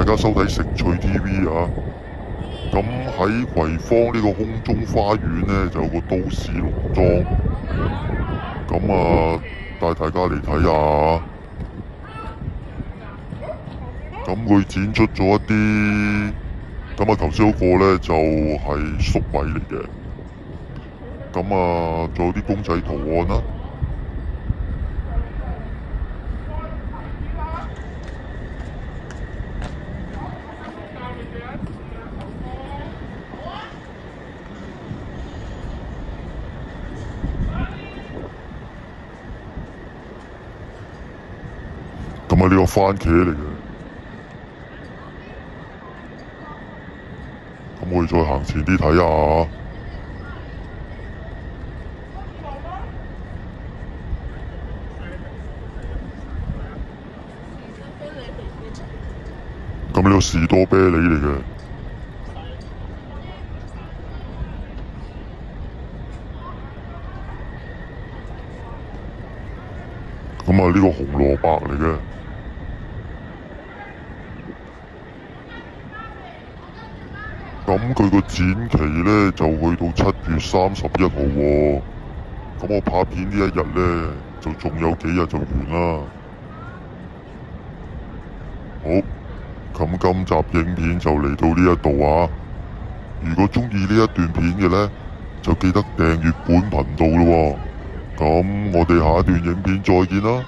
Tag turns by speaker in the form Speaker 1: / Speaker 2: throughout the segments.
Speaker 1: 家收睇食趣 TV 啊！咁喺葵芳呢個空中花園呢，就有個都市農莊，咁帶大家嚟睇下。咁佢展出咗一啲，咁頭先嗰個呢，就係粟米嚟嘅，咁仲有啲公仔圖案啦。咁呢個番茄嚟嘅，咁我哋再行前啲睇下。咁呢個士多啤梨嚟嘅，咁呢個紅蘿蔔嚟嘅。咁佢個展期呢，就去到7月31號喎，咁我拍片呢一日呢，就仲有幾日就完啦。好，咁今集影片就嚟到呢一度啊！如果鍾意呢一段片嘅呢，就記得訂閱本頻道咯喎。咁我哋下一段影片再見啦，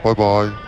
Speaker 1: 拜拜。